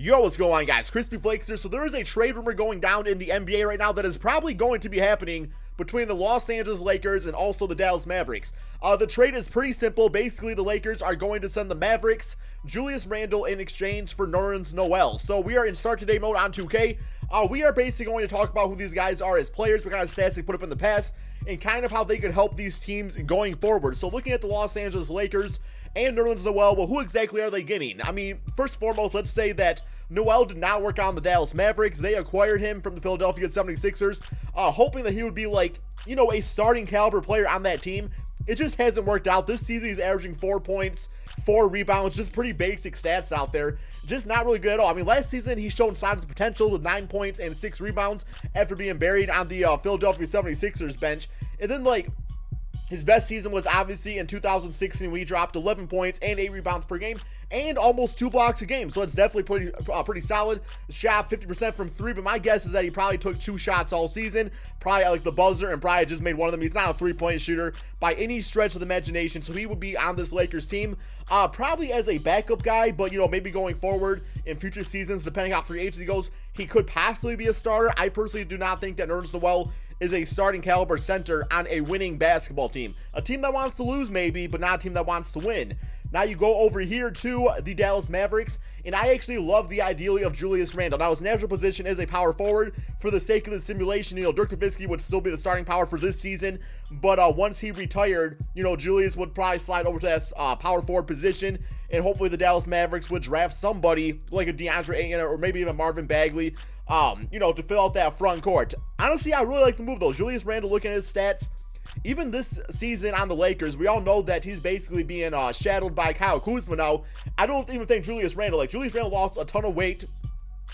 Yo, what's going on, guys? KrispyFlakes here. So there is a trade rumor going down in the NBA right now that is probably going to be happening between the Los Angeles Lakers and also the Dallas Mavericks. The trade is pretty simple. Basically, the Lakers are going to send the Mavericks Julius Randle in exchange for Nerlens Noel. So we are in start today mode on 2K. We are basically going to talk about who these guys are as players, what kind of stats they put up in the past, and kind of how they could help these teams going forward. So looking at the Los Angeles Lakers and Nerlens Noel, well, who exactly are they getting? I mean, first and foremost, let's say that Noel did not work on the Dallas Mavericks. They acquired him from the Philadelphia 76ers, hoping that he would be like, you know, a starting caliber player on that team. It just hasn't worked out. This season, he's averaging 4 points, 4 rebounds, just pretty basic stats out there. Just not really good at all. I mean, last season, he's shown signs of potential with 9 points and 6 rebounds after being buried on the Philadelphia 76ers bench. And then, like, his best season was obviously in 2016 when he dropped 11 points and 8 rebounds per game and almost 2 blocks a game. So it's definitely pretty solid. Shot 50% from 3, but my guess is that he probably took 2 shots all season, probably like the buzzer, and probably just made one of them. He's not a 3-point shooter by any stretch of the imagination, so he would be on this Lakers team probably as a backup guy, but, you know, maybe going forward in future seasons, depending how free agency goes, he could possibly be a starter. I personally do not think that Nerlens Noel is a starting caliber center on a winning basketball team. A team that wants to lose maybe, but not a team that wants to win. Now you go over here to the Dallas Mavericks, and I actually love the idea of Julius Randle. Now his natural position is a power forward. For the sake of the simulation, you know, Dirk Nowitzki would still be the starting power for this season, but once he retired, you know, Julius would probably slide over to that power forward position, and hopefully the Dallas Mavericks would draft somebody like a DeAndre Ayton or maybe even Marvin Bagley, you know, to fill out that front court. Honestly, I really like the move though. Julius Randle, looking at his stats, even this season on the Lakers, we all know that he's basically being shadowed by Kyle Kuzma now. I don't even think Julius Randle lost a ton of weight,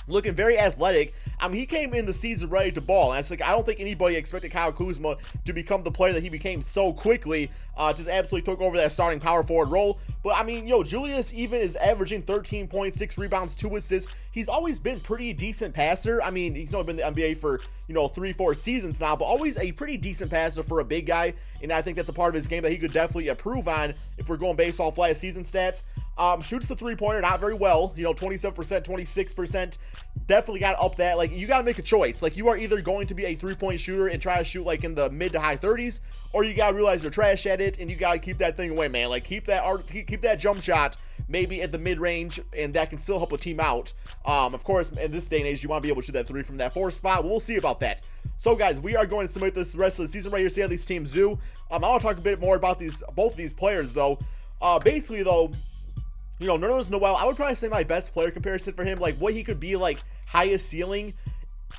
looking very athletic. I mean, he came in the season ready to ball, and it's like I don't think anybody expected Kyle Kuzma to become the player that he became so quickly. Just absolutely took over that starting power forward role. But I mean, yo, Julius even is averaging 13 points, 6 rebounds, 2 assists. He's always been pretty decent passer. I mean, he's only been in the NBA for, you know, 3-4 seasons now, but always a pretty decent passer for a big guy. And I think that's a part of his game that he could definitely improve on if we're going based off last season stats. Shoots the 3-pointer not very well, you know, 27%, 26%. Definitely got to up that. Like, you got to make a choice. Like, you are either going to be a 3-point shooter and try to shoot like in the mid to high 30s, or you got to realize you're trash at it and you got to keep that thing away, man. Like, keep that jump shot maybe at the mid-range, and that can still help a team out. Of course, in this day and age, you want to be able to shoot that 3 from that 4 spot. We'll see about that. So, guys, we are going to simulate this rest of the season right here, see how these teams do. I want to talk a bit more about both of these players, though. Basically, though, you know, Nerlens Noel, I would probably say my best player comparison for him, like what he could be, like highest ceiling.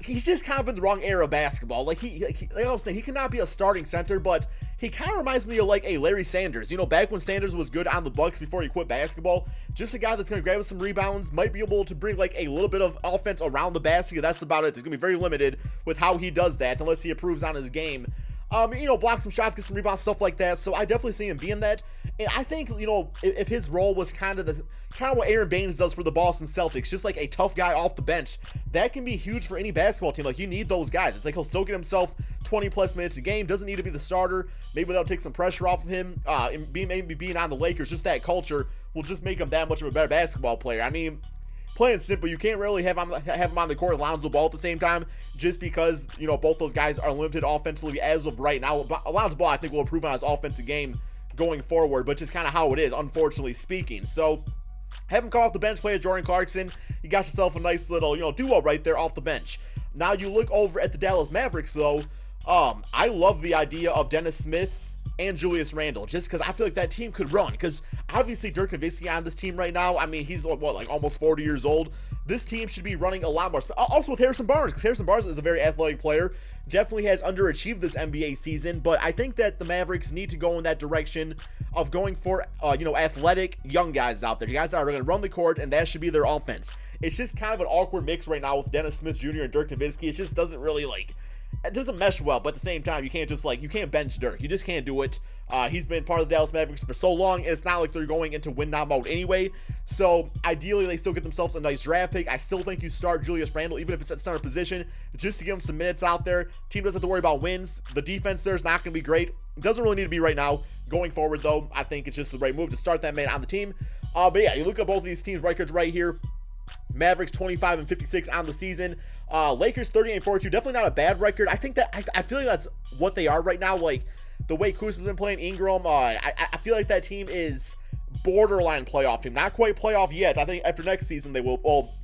He's just kind of in the wrong era of basketball. Like like I'm saying, he cannot be a starting center, but he kind of reminds me of like a Larry Sanders. You know, back when Sanders was good on the Bucks before he quit basketball. Just a guy that's going to grab some rebounds, might be able to bring like a little bit of offense around the basket. That's about it. It's going to be very limited with how he does that unless he improves on his game. You know, block some shots, get some rebounds, stuff like that. So I definitely see him being that. And I think, you know, if his role was kind of what Aaron Baines does for the Boston Celtics, just like a tough guy off the bench, that can be huge for any basketball team. Like, you need those guys. It's like he'll still get himself 20+ minutes a game, doesn't need to be the starter. Maybe that'll take some pressure off of him. And maybe being on the Lakers, just that culture will just make him that much of a better basketball player. I mean, plain simple, you can't really have him on the court with Lonzo Ball at the same time, just because, you know, both those guys are limited offensively as of right now. Lonzo Ball, I think, will improve on his offensive game going forward, but just kind of how it is, unfortunately speaking. So have him come off the bench, play with Jordan Clarkson. You got yourself a nice little, you know, duo right there off the bench. Now you look over at the Dallas Mavericks, though. I love the idea of Dennis Smith and Julius Randle, just because I feel like that team could run, because obviously Dirk Nowitzki on this team right now, I mean, he's what, like almost 40 years old. This team should be running a lot more, also with Harrison Barnes, because Harrison Barnes is a very athletic player, definitely has underachieved this NBA season, but I think that the Mavericks need to go in that direction of going for, you know, athletic young guys out there, guys that are going to run the court, and that should be their offense. It's just kind of an awkward mix right now with Dennis Smith Jr. and Dirk Nowitzki. It just doesn't really, like, it doesn't mesh well, but at the same time, you can't just, like, you can't bench Dirk. You just can't do it. He's been part of the Dallas Mavericks for so long, and it's not like they're going into win-now mode anyway. So, ideally, they still get themselves a nice draft pick. I still think you start Julius Randle, even if it's at center position, just to give him some minutes out there. Team doesn't have to worry about wins. The defense there is not going to be great. It doesn't really need to be right now. Going forward, though, I think it's just the right move to start that man on the team. But yeah, you look at both of these teams' records right here. Mavericks 25-56 on the season. Lakers 38-42, definitely not a bad record. I think that I feel like that's what they are right now. Like the way Kuzma's been playing, Ingram, I feel like that team is borderline playoff team. Not quite playoff yet. I think after next season they will. Well,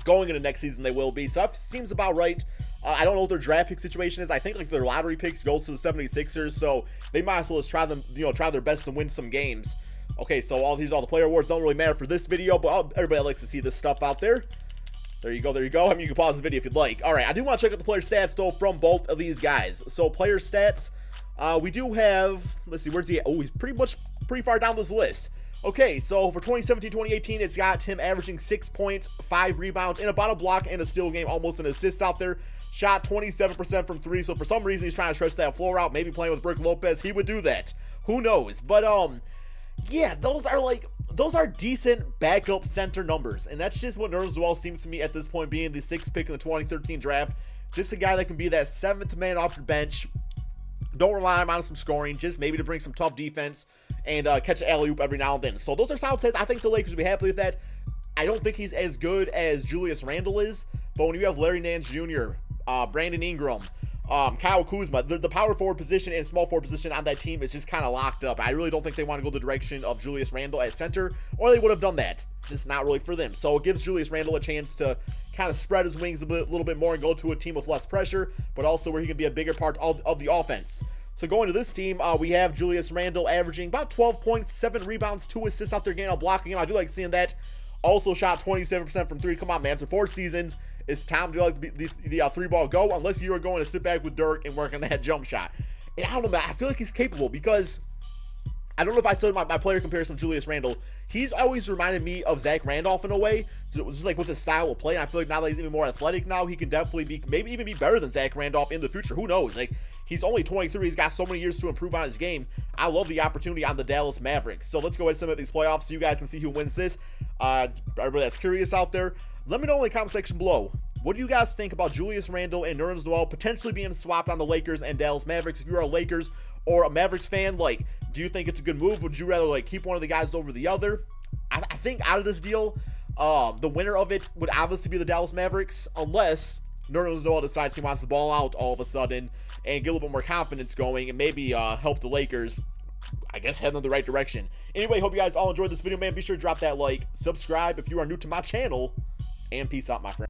going into next season they will be. So that seems about right. I don't know what their draft pick situation is. I think like their lottery picks goes to the 76ers, so they might as well just try them, try their best to win some games. Okay, so all the player awards don't really matter for this video, but everybody likes to see this stuff out there. There you go, there you go. I mean, you can pause the video if you'd like. All right, I do want to check out the player stats, though, from both of these guys. So, player stats, we do have, let's see, where's he at? Oh, he's pretty far down this list. Okay, so for 2017-2018, it's got him averaging 6 points, 5 rebounds, and about a block and a steal game, almost an assist out there. Shot 27% from 3, so for some reason he's trying to stretch that floor out. Maybe playing with Brook Lopez, he would do that. Who knows? But, yeah, those are decent backup center numbers, and that's just what Nerlens Noel seems to me at this point, being the 6th pick in the 2013 draft. Just a guy that can be that 7th man off your bench. Don't rely on some scoring, just maybe to bring some tough defense and catch an alley-oop every now and then. So those are solid stats. I think the Lakers will be happy with that. I don't think he's as good as Julius Randle is, but when you have Larry Nance Jr., Brandon Ingram, Kyle Kuzma, the power forward position and small forward position on that team is just kind of locked up. I really don't think they want to go the direction of Julius Randle at center, or they would have done that. Just not really for them. So it gives Julius Randle a chance to kind of spread his wings a little bit more and go to a team with less pressure, but also where he can be a bigger part of the offense. So going to this team, we have Julius Randle averaging about 12 points, 7 rebounds, 2 assists out there, getting out blocking him. I do like seeing that. Also shot 27% from 3. Come on, man. After 4 seasons, it's time to let the 3-ball go, unless you are going to sit back with Dirk and work on that jump shot. And I don't know, man. I feel like he's capable because I don't know if I said my player comparison of Julius Randle. He's always reminded me of Zach Randolph in a way, just like with his style of play. And I feel like now that he's even more athletic now, he can definitely be, maybe even be better than Zach Randolph in the future. Who knows? Like, he's only 23. He's got so many years to improve on his game. I love the opportunity on the Dallas Mavericks. So let's go ahead and submit these playoffs so you guys can see who wins this. Everybody that's curious out there, let me know in the comment section below. What do you guys think about Julius Randle and Nerlens Noel potentially being swapped on the Lakers and Dallas Mavericks? If you're a Lakers or a Mavericks fan, like, do you think it's a good move? Would you rather, like, keep one of the guys over the other? I think out of this deal, the winner of it would obviously be the Dallas Mavericks, unless Nerlens Noel decides he wants the ball out all of a sudden and get a little bit more confidence going and maybe help the Lakers, I guess, head in the right direction. Anyway, hope you guys all enjoyed this video, man. Be sure to drop that like, subscribe if you are new to my channel, and peace out, my friend.